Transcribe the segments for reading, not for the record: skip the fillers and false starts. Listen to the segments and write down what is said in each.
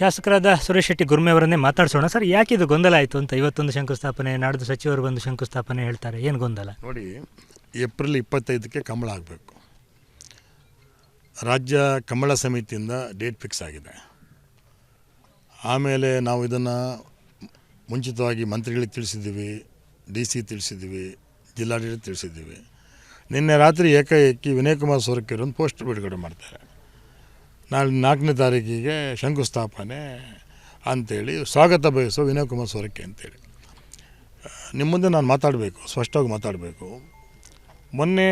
ಶಾಸಕರಾದ ಸುರೇಶ್ ಶೆಟ್ಟಿ ಗುರ್ಮೆ ಅವರನ್ನೇ ಮಾತಾಡ್ಸೋಣ. ಸರ್, ಯಾಕೆ ಇದು ಗೊಂದಲ ಆಯಿತು ಅಂತ? ಇವತ್ತೊಂದು ಶಂಕುಸ್ಥಾಪನೆ, ನಾಡ್ದು ಸಚಿವರು ಬಂದು ಶಂಕುಸ್ಥಾಪನೆ ಹೇಳ್ತಾರೆ, ಏನು ಗೊಂದಲ? ನೋಡಿ, ಏಪ್ರಿಲ್ 25ಕ್ಕೆ ಕಂಬಳ ಆಗಬೇಕು. ರಾಜ್ಯ ಕಂಬಳ ಸಮಿತಿಯಿಂದ ಡೇಟ್ ಫಿಕ್ಸ್ ಆಗಿದೆ. ಆಮೇಲೆ ನಾವು ಇದನ್ನು ಮುಂಚಿತವಾಗಿ ಮಂತ್ರಿಗಳಿಗೆ ತಿಳಿಸಿದ್ದೀವಿ, DC ತಿಳಿಸಿದ್ದೀವಿ, ಜಿಲ್ಲಾಡಳಿತ ತಿಳಿಸಿದ್ದೀವಿ. ನಿನ್ನೆ ರಾತ್ರಿ ಏಕಾಏಕಿ ವಿನಯ್ ಕುಮಾರ್ ಸೊರಕೆಯವರು ಒಂದು ಪೋಸ್ಟ್ ಬಿಡುಗಡೆ ಮಾಡ್ತಾರೆ. ನಾಳೆ 4ನೇ ತಾರೀಕಿಗೆ ಶಂಕುಸ್ಥಾಪನೆ ಅಂಥೇಳಿ ಸ್ವಾಗತ ಬಯಸೋ ವಿನಯ್ ಕುಮಾರ್ ಸೊರಕೆ ಅಂತೇಳಿ. ನಿಮ್ಮ ಮುಂದೆ ನಾನು ಮಾತಾಡಬೇಕು, ಸ್ಪಷ್ಟವಾಗಿ ಮಾತಾಡಬೇಕು. ಮೊನ್ನೆ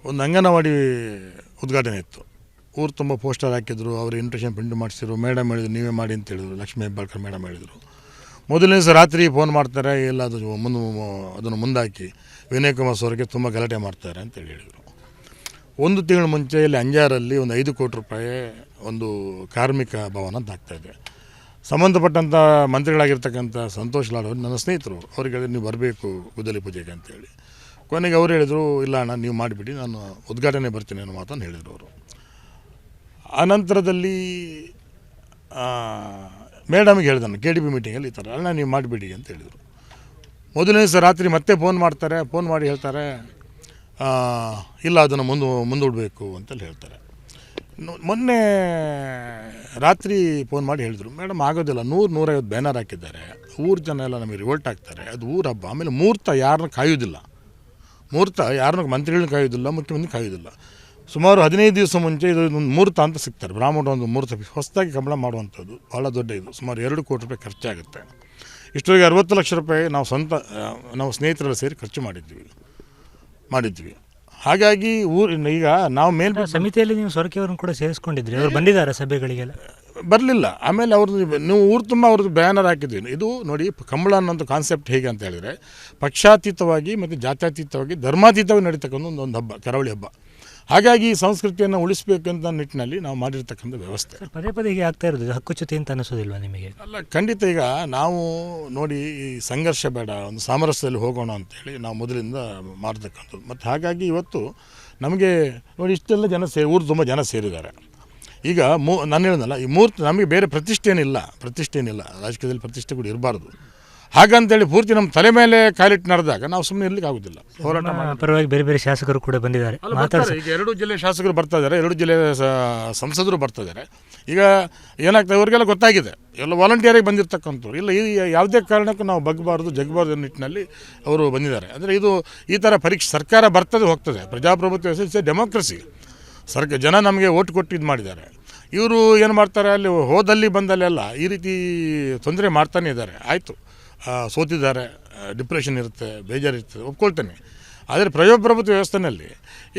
ಒಂದು ಅಂಗನವಾಡಿ ಉದ್ಘಾಟನೆ ಇತ್ತು. ಊರು ತುಂಬ ಪೋಸ್ಟರ್ ಹಾಕಿದ್ರು, ಅವರು ಇನ್ವಿಟೇಷನ್ ಪ್ರಿಂಟ್ ಮಾಡಿಸಿದ್ರು. ಮೇಡಮ್ ಹೇಳಿದ್ರು ನೀವೇ ಮಾಡಿ ಅಂತ ಹೇಳಿದ್ರು, ಲಕ್ಷ್ಮೀ ಹೆಬ್ಬಾಳ್ಕರ್ ಮೇಡಮ್ ಹೇಳಿದರು. ಮೊದಲನೇ ದಿವಸ ರಾತ್ರಿ ಫೋನ್ ಮಾಡ್ತಾರೆ, ಎಲ್ಲ ಅದನ್ನು ಮುಂದಾಕಿ ವಿನಯ್ ಕುಮಾರ್ ಸೊರಕೆ ತುಂಬ ಗಲಾಟೆ ಮಾಡ್ತಾರೆ ಅಂತೇಳಿ ಹೇಳಿದರು. ಒಂದು ತಿಂಗಳ ಮುಂಚೆ ಇಲ್ಲಿ ಅಂಜಾರಲ್ಲಿ ಒಂದು 5 ಕೋಟಿ ರೂಪಾಯಿ ಒಂದು ಕಾರ್ಮಿಕ ಭವನ ಅಂತ ಆಗ್ತಾಯಿದೆ. ಸಂಬಂಧಪಟ್ಟಂಥ ಮಂತ್ರಿಗಳಾಗಿರ್ತಕ್ಕಂಥ ಸಂತೋಷ್ ಲಾಡ್ ಅವರು ನನ್ನ ಸ್ನೇಹಿತರು. ಅವ್ರಿಗೆ ಹೇಳಿದ್ರು ನೀವು ಬರಬೇಕು ಗುದ್ದಲಿ ಪೂಜೆಗೆ ಅಂತೇಳಿ. ಕೊನೆಗೆ ಅವರು ಹೇಳಿದರು ಇಲ್ಲ ಅಣ್ಣ ನೀವು ಮಾಡಿಬಿಡಿ, ನಾನು ಉದ್ಘಾಟನೆ ಬರ್ತೀನಿ ಅನ್ನೋ ಮಾತನ್ನು ಹೇಳಿದರು ಅವರು. ಆನಂತರದಲ್ಲಿ ಮೇಡಮಿಗೆ ಹೇಳಿದ KDP ಮೀಟಿಂಗಲ್ಲಿ ಈ ಥರ ಅಣ್ಣ ನೀವು ಮಾಡಿಬಿಡಿ ಅಂತ ಹೇಳಿದರು. ಮೊದಲನೇ ದಿವಸ ರಾತ್ರಿ ಮತ್ತೆ ಫೋನ್ ಮಾಡ್ತಾರೆ, ಫೋನ್ ಮಾಡಿ ಹೇಳ್ತಾರೆ ಇಲ್ಲ ಅದನ್ನು ಮುಂದೂಡಬೇಕು ಅಂತೇಳಿ ಹೇಳ್ತಾರೆ. ಮೊನ್ನೆ ರಾತ್ರಿ ಫೋನ್ ಮಾಡಿ ಹೇಳಿದರು ಮೇಡಮ್ ಆಗೋದಿಲ್ಲ, 100-150 ಬ್ಯಾನರ್ ಹಾಕಿದ್ದಾರೆ, ಊರು ಜನ ಎಲ್ಲ ನಮಗೆ ರಿವೋಲ್ಟ್ ಆಗ್ತಾರೆ, ಅದು ಊರ ಹಬ್ಬ. ಆಮೇಲೆ ಮುಹೂರ್ತ ಯಾರನ್ನ ಕಾಯೋದಿಲ್ಲ, ಮುಹೂರ್ತ ಯಾರನ್ನ ಮಂತ್ರಿಗಳನ್ನ ಕಾಯೋದಿಲ್ಲ, ಮುಖ್ಯಮಂತ್ರಿ ಕಾಯೋದಿಲ್ಲ. ಸುಮಾರು 15 ದಿವಸ ಮುಂಚೆ ಇದು ಒಂದು ಮುಹೂರ್ತ ಅಂತ ಸಿಗ್ತಾರೆ. ಬ್ರಾಹ್ಮಣ ಒಂದು ಮುಹೂರ್ತ ಹೊಸದಾಗಿ ಕಂಬಳ ಮಾಡುವಂಥದ್ದು ಭಾಳ ದೊಡ್ಡ ಇದು. ಸುಮಾರು 2 ಕೋಟಿ ರೂಪಾಯಿ ಖರ್ಚಾಗುತ್ತೆ. ಇಷ್ಟೊಳಗೆ 60 ಲಕ್ಷ ರೂಪಾಯಿ ನಾವು ಸ್ನೇಹಿತರೆಲ್ಲ ಸೇರಿ ಖರ್ಚು ಮಾಡಿದ್ವಿ. ಹಾಗಾಗಿ ಈಗ ನಾವು ಸಮಿತಿಯಲ್ಲಿ ನೀವು ಸೊರಕೆ ಅವರನ್ನು ಕೂಡ ಸೇರಿಸ್ಕೊಂಡಿದ್ರಿ, ಅವರು ಬಂದಿದ್ದಾರೆ ಸಭೆಗಳಿಗೆಲ್ಲ? ಬರಲಿಲ್ಲ. ಆಮೇಲೆ ಅವ್ರದ್ದು ನೀವು ಊರು ತುಂಬ ಅವ್ರದ್ದು ಬ್ಯಾನರ್ ಹಾಕಿದ್ವಿ. ಇದು ನೋಡಿ, ಕಂಬಳ ಅನ್ನೋಂಥ ಕಾನ್ಸೆಪ್ಟ್ ಹೇಗೆ ಅಂತ ಹೇಳಿದರೆ ಪಕ್ಷಾತೀತವಾಗಿ ಮತ್ತು ಜಾತ್ಯತೀತವಾಗಿ ಧರ್ಮಾತೀತವಾಗಿ ನಡೀತಕ್ಕಂಥ ಒಂದು ಹಬ್ಬ, ಕರಾವಳಿ ಹಬ್ಬ. ಹಾಗಾಗಿ ಸಂಸ್ಕೃತಿಯನ್ನು ಉಳಿಸಬೇಕಂತ ನಿಟ್ಟಿನಲ್ಲಿ ನಾವು ಮಾಡಿರ್ತಕ್ಕಂಥ ವ್ಯವಸ್ಥೆ. ಪದೇ ಪದೇ ಹೀಗೆ ಆಗ್ತಾ ಇರೋದು ಹಕ್ಕುಚ್ಯುತಿ ಅಂತ ಅನಿಸೋದಿಲ್ವಾ ನಿಮಗೆ? ಅಲ್ಲ, ಖಂಡಿತ. ಈಗ ನಾವು ನೋಡಿ, ಈ ಸಂಘರ್ಷ ಬೇಡ, ಒಂದು ಸಾಮರಸ್ಯದಲ್ಲಿ ಹೋಗೋಣ ಅಂತೇಳಿ ನಾವು ಮೊದಲಿಂದ ಮಾಡ್ತಕ್ಕಂಥದ್ದು. ಮತ್ತು ಹಾಗಾಗಿ ಇವತ್ತು ನಮಗೆ ನೋಡಿ ಇಷ್ಟೆಲ್ಲ ಜನ ಊರು ತುಂಬ ಜನ ಸೇರಿದ್ದಾರೆ. ಈಗ ನಾನು ಹೇಳಿದ್ನಲ್ಲ, ಈ ಮುಹೂರ್ತ ನಮಗೆ ಬೇರೆ ಪ್ರತಿಷ್ಠೆ ಏನಿಲ್ಲ, ರಾಜಕೀಯದಲ್ಲಿ ಪ್ರತಿಷ್ಠೆ ಕೂಡ ಇರಬಾರ್ದು. ಹಾಗಂತೇಳಿ ಪೂರ್ತಿ ನಮ್ಮ ತಲೆ ಮೇಲೆ ಕಾಲಿಟ್ಟು ನಡೆದಾಗ ನಾವು ಸುಮ್ಮನೆ ಇರಲಿಕ್ಕೆ ಆಗೋದಿಲ್ಲ. ಹೋರಾಟ ಪರವಾಗಿ ಬೇರೆ ಶಾಸಕರು ಕೂಡ ಬಂದಿದ್ದಾರೆ. ಈಗ 2 ಜಿಲ್ಲೆ ಶಾಸಕರು ಬರ್ತಾ ಇದ್ದಾರೆ, 2 ಜಿಲ್ಲೆ ಸಂಸದರು ಬರ್ತಾ ಇದ್ದಾರೆ. ಈಗ ಏನಾಗ್ತದೆ, ಇವರಿಗೆಲ್ಲ ಗೊತ್ತಾಗಿದೆ, ಎಲ್ಲ ವಾಲಂಟಿಯರಿಗೆ ಬಂದಿರತಕ್ಕಂಥವ್ರು. ಇಲ್ಲ, ಈ ಯಾವುದೇ ಕಾರಣಕ್ಕೂ ನಾವು ಜಗ್ಬಾರ್ದು ಅನ್ನೋ ನಿಟ್ಟಿನಲ್ಲಿ ಅವರು ಬಂದಿದ್ದಾರೆ. ಅಂದರೆ ಇದು ಈ ಥರ ಪರೀಕ್ಷೆ ಸರ್ಕಾರ ಬರ್ತದೆ ಹೋಗ್ತದೆ. ಪ್ರಜಾಪ್ರಭುತ್ವ ಇಟ್ಸ್ ಎ ಡೆಮೋಕ್ರಸಿ. ಜನ ನಮಗೆ ಓಟ್ ಕೊಟ್ಟು ಇದು ಮಾಡಿದ್ದಾರೆ. ಇವರು ಏನು ಮಾಡ್ತಾರೆ, ಅಲ್ಲಿ ಹೋದಲ್ಲಿ ಬಂದಲ್ಲೆಲ್ಲ ಈ ರೀತಿ ತೊಂದರೆ ಮಾಡ್ತಾನೆ ಇದ್ದಾರೆ. ಆಯಿತು, ಸೋತಿದ್ದಾರೆ, ಡಿಪ್ರೆಷನ್ ಇರುತ್ತೆ, ಬೇಜಾರಿರ್ತದೆ, ಒಪ್ಕೊಳ್ತೇನೆ. ಆದರೆ ಪ್ರಜಾಪ್ರಭುತ್ವ ವ್ಯವಸ್ಥೆಯಲ್ಲಿ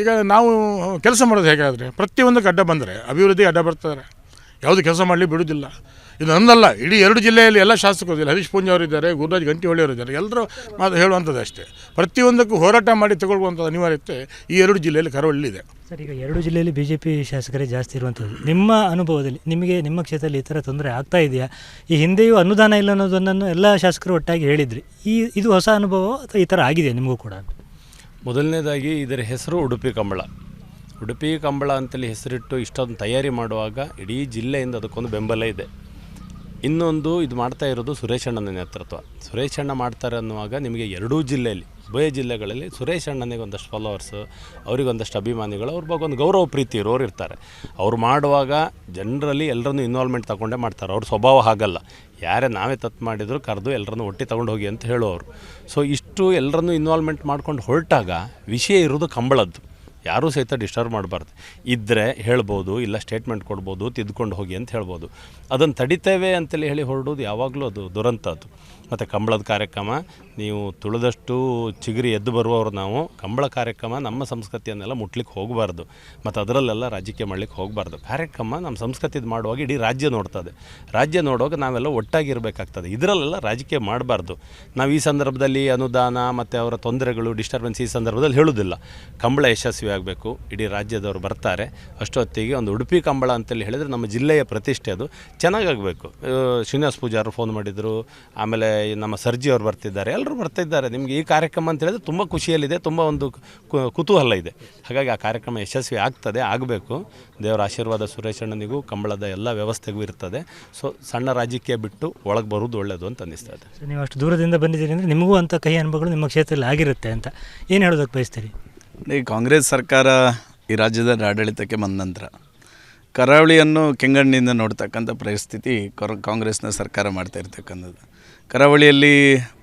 ಈಗ ನಾವು ಕೆಲಸ ಮಾಡೋದು ಹೇಗಾದರೆ ಪ್ರತಿಯೊಂದಕ್ಕೆ ಅಡ್ಡ ಬಂದರೆ ಅಭಿವೃದ್ಧಿ ಅಡ್ಡ ಬರ್ತಾರೆ, ಯಾವುದು ಕೆಲಸ ಮಾಡಲಿ ಬಿಡೋದಿಲ್ಲ. ಇದು ನನ್ನಲ್ಲ, ಇಡೀ 2 ಜಿಲ್ಲೆಯಲ್ಲಿ ಎಲ್ಲ ಶಾಸಕರು ಇದ್ದಾರೆ. ಹರೀಶ್ ಪೂಂಜ್ ಅವರಿದ್ದಾರೆ, ಗುರುರಾಜ್ ಗಂಟಿಹೊಳಿ ಅವರಿದ್ದಾರೆ. ಎಲ್ಲರೂ ಹೇಳುವಂಥದ್ದು ಅಷ್ಟೇ. ಪ್ರತಿಯೊಂದಕ್ಕೂ ಹೋರಾಟ ಮಾಡಿ ತಗೊಳ್ಳುವಂಥ ಅನಿವಾರ್ಯತೆ ಈ 2 ಜಿಲ್ಲೆಯಲ್ಲಿ ಕರಾವಳಿಯಿದೆ. ಸರ್, ಈಗ 2 ಜಿಲ್ಲೆಯಲ್ಲಿ BJP ಶಾಸಕರೇ ಜಾಸ್ತಿ ಇರುವಂಥದ್ದು. ನಿಮ್ಮ ಅನುಭವದಲ್ಲಿ ನಿಮ್ಮ ಕ್ಷೇತ್ರದಲ್ಲಿ ಈ ಥರ ತೊಂದರೆ ಆಗ್ತಾ ಇದೆಯಾ? ಈ ಹಿಂದೆಯೂ ಅನುದಾನ ಇಲ್ಲ ಅನ್ನೋದನ್ನು ಎಲ್ಲ ಶಾಸಕರು ಒಟ್ಟಾಗಿ ಹೇಳಿದ್ರಿ. ಇದು ಹೊಸ ಅನುಭವ ಅಥವಾ ಈ ಥರ ಆಗಿದೆ ನಿಮಗೂ ಕೂಡ? ಮೊದಲನೇದಾಗಿ ಇದರ ಹೆಸರು ಉಡುಪಿ ಕಂಬಳ ಅಂತೇಳಿ ಹೆಸರಿಟ್ಟು ಇಷ್ಟೊಂದು ತಯಾರಿ ಮಾಡುವಾಗ ಇಡೀ ಜಿಲ್ಲೆಯಿಂದ ಅದಕ್ಕೊಂದು ಬೆಂಬಲ ಇದೆ. ಇನ್ನೊಂದು ಇದು ಮಾಡ್ತಾ ಇರೋದು ಸುರೇಶ್ ಅಣ್ಣನ ನೇತೃತ್ವ. ಸುರೇಶ್ ಅಣ್ಣ ಮಾಡ್ತಾರೆ ಅನ್ನುವಾಗ ನಿಮಗೆ 2 ಜಿಲ್ಲೆಯಲ್ಲಿ, ಉಭಯ ಜಿಲ್ಲೆಗಳಲ್ಲಿ ಸುರೇಶ್ ಅಣ್ಣನಿಗೆ ಒಂದಷ್ಟು ಫಾಲೋವರ್ಸು, ಅವರಿಗೊಂದಷ್ಟು ಅಭಿಮಾನಿಗಳು, ಅವ್ರ ಬಗ್ಗೆ ಒಂದು ಗೌರವ ಪ್ರೀತಿ ಇರೋರು ಇರ್ತಾರೆ. ಅವ್ರು ಮಾಡುವಾಗ ಜನರಲಿ ಎಲ್ಲರನ್ನೂ ಇನ್ವಾಲ್ವ್ಮೆಂಟ್ ತಗೊಂಡೇ ಮಾಡ್ತಾರೆ. ಅವ್ರ ಸ್ವಭಾವ ಹಾಗಲ್ಲ, ನಾವೇ ತಪ್ಪು ಮಾಡಿದ್ರು ಕರೆದು ಎಲ್ಲರನ್ನೂ ಒಟ್ಟಿ ತೊಗೊಂಡು ಹೋಗಿ ಅಂತ ಹೇಳೋರು. ಸೊ ಇಷ್ಟು ಎಲ್ಲರನ್ನೂ ಇನ್ವಾಲ್ವ್ಮೆಂಟ್ ಮಾಡ್ಕೊಂಡು ಹೊರಟಾಗ ವಿಷಯ ಇರೋದು ಕಂಬಳದ್ದು. ಯಾರೂ ಸಹಿತ ಡಿಸ್ಟರ್ಬ್ ಮಾಡಬಾರ್ದು. ಇದ್ದರೆ ಹೇಳ್ಬೋದು, ಇಲ್ಲ ಸ್ಟೇಟ್ಮೆಂಟ್ ಕೊಡ್ಬೋದು, ತಿದ್ದುಕೊಂಡು ಹೋಗಿ ಅಂತ ಹೇಳ್ಬೋದು. ಅದನ್ನು ತಡಿತೇವೆ ಅಂತೇಳಿ ಹೇಳಿ ಹೊರಡೋದು ಯಾವಾಗಲೂ ಅದು ದುರಂತ. ಅದು ಮತ್ತು ಕಂಬಳದ ಕಾರ್ಯಕ್ರಮ ನೀವು ತುಳಿದಷ್ಟು ಚಿಗುರಿ ಎದ್ದು ಬರುವವರು ನಾವು. ಕಂಬಳ ಕಾರ್ಯಕ್ರಮ ನಮ್ಮ ಸಂಸ್ಕೃತಿಯನ್ನೆಲ್ಲ ಮುಟ್ಲಿಕ್ಕೆ ಹೋಗಬಾರ್ದು, ಮತ್ತು ಅದರಲ್ಲೆಲ್ಲ ರಾಜಕೀಯ ಮಾಡಲಿಕ್ಕೆ ಹೋಗಬಾರ್ದು. ಕಾರ್ಯಕ್ರಮ ನಮ್ಮ ಸಂಸ್ಕೃತಿದು ಮಾಡುವಾಗ ಇಡೀ ರಾಜ್ಯ ನೋಡ್ತದೆ. ರಾಜ್ಯ ನೋಡುವಾಗ ನಾವೆಲ್ಲ ಒಟ್ಟಾಗಿರಬೇಕಾಗ್ತದೆ. ಇದರಲ್ಲೆಲ್ಲ ರಾಜಕೀಯ ಮಾಡಬಾರ್ದು. ನಾವು ಈ ಸಂದರ್ಭದಲ್ಲಿ ಅನುದಾನ ಮತ್ತು ಅವರ ತೊಂದರೆಗಳು, ಡಿಸ್ಟರ್ಬೆನ್ಸ್ ಈ ಸಂದರ್ಭದಲ್ಲಿ ಹೇಳೋದಿಲ್ಲ. ಕಂಬಳ ಯಶಸ್ವಿ ಆಗಬೇಕು, ಇಡೀ ರಾಜ್ಯದವರು ಬರ್ತಾರೆ. ಅಷ್ಟೊತ್ತಿಗೆ ಒಂದು ಉಡುಪಿ ಕಂಬಳ ಅಂತೇಳಿ ಹೇಳಿದರೆ ನಮ್ಮ ಜಿಲ್ಲೆಯ ಪ್ರತಿಷ್ಠೆ, ಅದು ಚೆನ್ನಾಗಾಗಬೇಕು. ಶ್ರೀನಿವಾಸ ಪೂಜಾರು ಫೋನ್ ಮಾಡಿದರು, ಆಮೇಲೆ ನಮ್ಮ ಸರ್ಜಿ ಅವರು ಬರ್ತಿದ್ದಾರೆ, ಎಲ್ಲರೂ ಬರ್ತಿದ್ದಾರೆ. ನಿಮಗೆ ಈ ಕಾರ್ಯಕ್ರಮ ಅಂತ ಹೇಳಿದ್ರೆ ತುಂಬ ಖುಷಿಯಲ್ಲಿದೆ, ತುಂಬ ಒಂದು ಕುತೂಹಲ ಇದೆ. ಹಾಗಾಗಿ ಆ ಕಾರ್ಯಕ್ರಮ ಯಶಸ್ವಿ ಆಗ್ತದೆ, ಆಗಬೇಕು. ದೇವರ ಆಶೀರ್ವಾದ ಸುರೇಶ್ ಅಣ್ಣನಿಗೂ ಕಂಬಳದ ಎಲ್ಲ ವ್ಯವಸ್ಥೆಗೂ ಇರ್ತದೆ. ಸೊ ಸಣ್ಣ ರಾಜಕೀಯ ಬಿಟ್ಟು ಒಳಗೆ ಬರೋದು ಒಳ್ಳೆಯದು ಅಂತ ಅನ್ನಿಸ್ತಾ ಇದೆ. ನೀವು ಅಷ್ಟು ದೂರದಿಂದ ಬಂದಿದ್ದೀರಿ ಅಂದರೆ ನಿಮಗೂ ಅಂಥ ಕಹಿ ಅನುಭವಗಳು ನಿಮ್ಮ ಕ್ಷೇತ್ರದಲ್ಲಿ ಆಗಿರುತ್ತೆ ಅಂತ ಏನು ಹೇಳೋದಕ್ಕೆ ಬಯಸ್ತೀರಿ? ಈ ಕಾಂಗ್ರೆಸ್ ಸರ್ಕಾರ ಈ ರಾಜ್ಯದ ಆಡಳಿತಕ್ಕೆ ಬಂದ ನಂತರ ಕರಾವಳಿಯನ್ನು ಕೆಂಗಣ್ಣಿಂದ ನೋಡ್ತಕ್ಕಂಥ ಪರಿಸ್ಥಿತಿ ಕಾಂಗ್ರೆಸ್ನ ಸರ್ಕಾರ ಮಾಡ್ತಾ ಇರ್ತಕ್ಕಂಥದ್ದು. ಕರಾವಳಿಯಲ್ಲಿ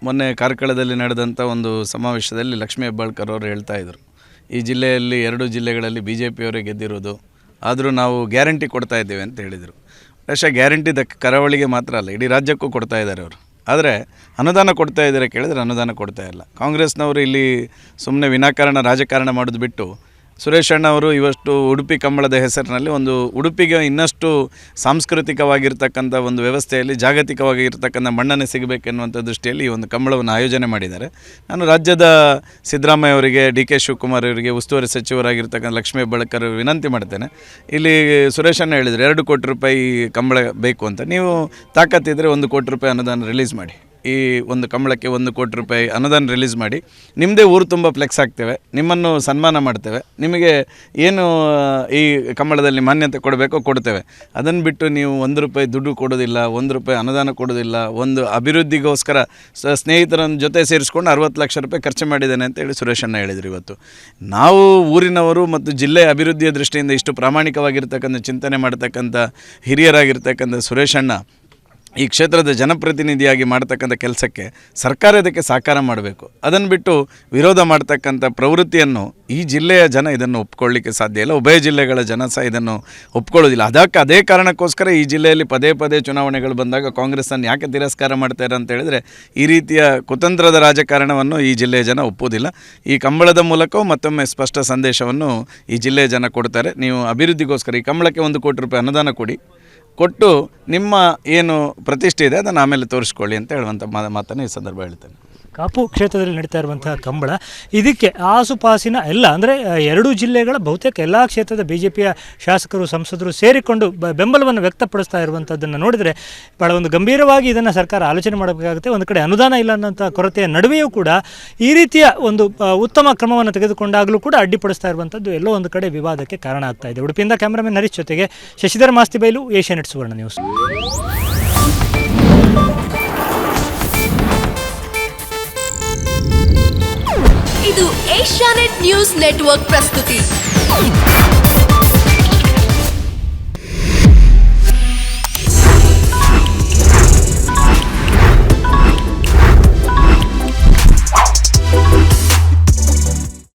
ಮೊನ್ನೆ ಕಾರ್ಕಳದಲ್ಲಿ ನಡೆದಂಥ ಒಂದು ಸಮಾವೇಶದಲ್ಲಿ ಲಕ್ಷ್ಮೀ ಹೆಬ್ಬಾಳ್ಕರ್ ಅವರು ಹೇಳ್ತಾ ಇದ್ರು, ಈ ಜಿಲ್ಲೆಯಲ್ಲಿ 2 ಜಿಲ್ಲೆಗಳಲ್ಲಿ BJPಯವರೇ ಗೆದ್ದಿರೋದು, ಆದರೂ ನಾವು ಗ್ಯಾರಂಟಿ ಕೊಡ್ತಾ ಇದ್ದೇವೆ ಅಂತ ಹೇಳಿದರು. ಬಹುಶಃ ಗ್ಯಾರಂಟಿ ಕರಾವಳಿಗೆ ಮಾತ್ರ ಅಲ್ಲ, ಇಡೀ ರಾಜ್ಯಕ್ಕೂ ಕೊಡ್ತಾ ಇದ್ದಾರೆ ಅವರು. ಆದರೆ ಅನುದಾನ ಕೊಡ್ತಾ ಇದ್ದಾರೆ ಕೇಳಿದರೆ ಅನುದಾನ ಕೊಡ್ತಾ ಇಲ್ಲ. ಕಾಂಗ್ರೆಸ್ನವರು ಇಲ್ಲಿ ಸುಮ್ಮನೆ ವಿನಾಕಾರಣ ರಾಜಕಾರಣ ಮಾಡೋದು ಬಿಟ್ಟು, ಸುರೇಶ್ ಅಣ್ಣ ಅವರು ಇವಷ್ಟು ಉಡುಪಿ ಕಂಬಳದ ಹೆಸರಿನಲ್ಲಿ ಒಂದು ಉಡುಪಿಗೆ ಇನ್ನಷ್ಟು ಸಾಂಸ್ಕೃತಿಕವಾಗಿರ್ತಕ್ಕಂಥ ಒಂದು ವ್ಯವಸ್ಥೆಯಲ್ಲಿ ಜಾಗತಿಕವಾಗಿ ಇರತಕ್ಕಂಥ ಮನ್ನಣೆ ಸಿಗಬೇಕೆನ್ನುವಂಥ ದೃಷ್ಟಿಯಲ್ಲಿ ಈ ಒಂದು ಕಂಬಳವನ್ನು ಆಯೋಜನೆ ಮಾಡಿದ್ದಾರೆ. ನಾನು ರಾಜ್ಯದ ಸಿದ್ದರಾಮಯ್ಯ ಅವರಿಗೆ, DK ಶಿವಕುಮಾರ್ ಅವರಿಗೆ, ಉಸ್ತುವಾರಿ ಸಚಿವರಾಗಿರ್ತಕ್ಕಂಥ ಲಕ್ಷ್ಮೀ ಹೆಬ್ಬಾಳ್ಕರ್ ವಿನಂತಿ ಮಾಡ್ತೇನೆ. ಇಲ್ಲಿ ಸುರೇಶ್ ಅಣ್ಣ ಹೇಳಿದರು 2 ಕೋಟಿ ರೂಪಾಯಿ ಕಂಬಳ ಬೇಕು ಅಂತ. ನೀವು ತಾಕತ್ತಿದ್ದರೆ 1 ಕೋಟಿ ರೂಪಾಯಿ ಅನುದಾನ ರಿಲೀಸ್ ಮಾಡಿ. ಈ ಒಂದು ಕಂಬಳಕ್ಕೆ 1 ಕೋಟಿ ರೂಪಾಯಿ ಅನುದಾನ ರಿಲೀಸ್ ಮಾಡಿ, ನಿಮ್ಮದೇ ಊರು ತುಂಬ ಫ್ಲೆಕ್ಸ್ ಹಾಕ್ತೇವೆ, ನಿಮ್ಮನ್ನು ಸನ್ಮಾನ ಮಾಡ್ತೇವೆ, ನಿಮಗೆ ಏನು ಈ ಕಂಬಳದಲ್ಲಿ ಮಾನ್ಯತೆ ಕೊಡಬೇಕೋ ಕೊಡ್ತೇವೆ. ಅದನ್ನು ಬಿಟ್ಟು ನೀವು 1 ರೂಪಾಯಿ ದುಡ್ಡು ಕೊಡೋದಿಲ್ಲ, 1 ರೂಪಾಯಿ ಅನುದಾನ ಕೊಡೋದಿಲ್ಲ, ಒಂದು ಅಭಿವೃದ್ಧಿಗೋಸ್ಕರ ಸ್ನೇಹಿತರ ಜೊತೆ ಸೇರಿಸ್ಕೊಂಡು 60 ಲಕ್ಷ ರೂಪಾಯಿ ಖರ್ಚು ಮಾಡಿದ್ದೇನೆ ಅಂತೇಳಿ ಸುರೇಶ್ ಅಣ್ಣ ಹೇಳಿದರು. ಇವತ್ತು ನಾವು ಊರಿನವರು ಮತ್ತು ಜಿಲ್ಲೆಯ ಅಭಿವೃದ್ಧಿಯ ದೃಷ್ಟಿಯಿಂದ ಇಷ್ಟು ಪ್ರಾಮಾಣಿಕವಾಗಿರ್ತಕ್ಕಂಥ ಚಿಂತನೆ ಮಾಡ್ತಕ್ಕಂಥ ಹಿರಿಯರಾಗಿರ್ತಕ್ಕಂಥ ಸುರೇಶ್ ಅಣ್ಣ ಈ ಕ್ಷೇತ್ರದ ಜನಪ್ರತಿನಿಧಿಯಾಗಿ ಮಾಡ್ತಕ್ಕಂಥ ಕೆಲಸಕ್ಕೆ ಸರ್ಕಾರ ಇದಕ್ಕೆ ಸಹಕಾರ ಮಾಡಬೇಕು. ಅದನ್ನು ಬಿಟ್ಟು ವಿರೋಧ ಮಾಡ್ತಕ್ಕಂಥ ಪ್ರವೃತ್ತಿಯನ್ನು ಈ ಜಿಲ್ಲೆಯ ಜನ ಇದನ್ನು ಒಪ್ಕೊಳ್ಳಿಕ್ಕೆ ಸಾಧ್ಯ ಇಲ್ಲ. ಉಭಯ ಜಿಲ್ಲೆಗಳ ಜನ ಸಹ ಇದನ್ನು ಒಪ್ಕೊಳ್ಳೋದಿಲ್ಲ. ಅದೇ ಕಾರಣಕ್ಕೋಸ್ಕರ ಈ ಜಿಲ್ಲೆಯಲ್ಲಿ ಪದೇ ಪದೇ ಚುನಾವಣೆಗಳು ಬಂದಾಗ ಕಾಂಗ್ರೆಸ್ಸನ್ನು ಯಾಕೆ ತಿರಸ್ಕಾರ ಮಾಡ್ತಾರೆ ಅಂತ ಹೇಳಿದರೆ, ಈ ರೀತಿಯ ಕುತಂತ್ರದ ರಾಜಕಾರಣವನ್ನು ಈ ಜಿಲ್ಲೆಯ ಜನ ಒಪ್ಪೋದಿಲ್ಲ. ಈ ಕಂಬಳದ ಮೂಲಕವೂ ಮತ್ತೊಮ್ಮೆ ಸ್ಪಷ್ಟ ಸಂದೇಶವನ್ನು ಈ ಜಿಲ್ಲೆಯ ಜನ ಕೊಡ್ತಾರೆ. ನೀವು ಅಭಿವೃದ್ಧಿಗೋಸ್ಕರ ಈ ಕಂಬಳಕ್ಕೆ 1 ಕೋಟಿ ರೂಪಾಯಿ ಅನುದಾನ ಕೊಟ್ಟು ನಿಮ್ಮ ಏನು ಪ್ರತಿಷ್ಠೆ ಇದೆ ಅದನ್ನು ಆಮೇಲೆ ತೋರಿಸ್ಕೊಳ್ಳಿ ಅಂತ ಹೇಳುವಂಥ ಮಾತನ್ನು ಈ ಸಂದರ್ಭ ಹೇಳ್ತೇನೆ. ಕಾಪು ಕ್ಷೇತ್ರದಲ್ಲಿ ನಡೀತಾ ಇರುವಂತಹ ಕಂಬಳ ಇದಕ್ಕೆ ಆಸುಪಾಸಿನ ಎಲ್ಲ ಅಂದರೆ 2 ಜಿಲ್ಲೆಗಳ ಬಹುತೇಕ ಎಲ್ಲ ಕ್ಷೇತ್ರದ BJPಯ ಶಾಸಕರು, ಸಂಸದರು ಸೇರಿಕೊಂಡು ಬೆಂಬಲವನ್ನು ವ್ಯಕ್ತಪಡಿಸ್ತಾ ಇರುವಂಥದ್ದನ್ನು ನೋಡಿದರೆ ಭಾಳ ಒಂದು ಗಂಭೀರವಾಗಿ ಇದನ್ನು ಸರ್ಕಾರ ಆಲೋಚನೆ ಮಾಡಬೇಕಾಗುತ್ತೆ. ಒಂದು ಕಡೆ ಅನುದಾನ ಇಲ್ಲ ಅನ್ನೋಂಥ ಕೊರತೆಯ ನಡುವೆಯೂ ಕೂಡ ಈ ರೀತಿಯ ಒಂದು ಉತ್ತಮ ಕ್ರಮವನ್ನು ತೆಗೆದುಕೊಂಡಾಗಲೂ ಕೂಡ ಅಡ್ಡಿಪಡಿಸ್ತಾ ಇರುವಂಥದ್ದು ಎಲ್ಲೋ ಒಂದು ಕಡೆ ವಿವಾದಕ್ಕೆ ಕಾರಣ ಆಗ್ತಾ ಇದೆ. ಉಡುಪಿಯಿಂದ ಕ್ಯಾಮ್ರಾಮನ್ ಹರೀಶ್ ಜೊತೆಗೆ ಶಶಿಧರ್ ಮಾಸ್ತಿಬೈಲು, ಏಷ್ಯಾನೆಟ್ ಸುವರ್ಣ ನ್ಯೂಸ್. ಇದು ಏಷ್ಯಾನೆಟ್ ನ್ಯೂಸ್ ನೆಟ್ವರ್ಕ್ ಪ್ರಸ್ತುತಿ.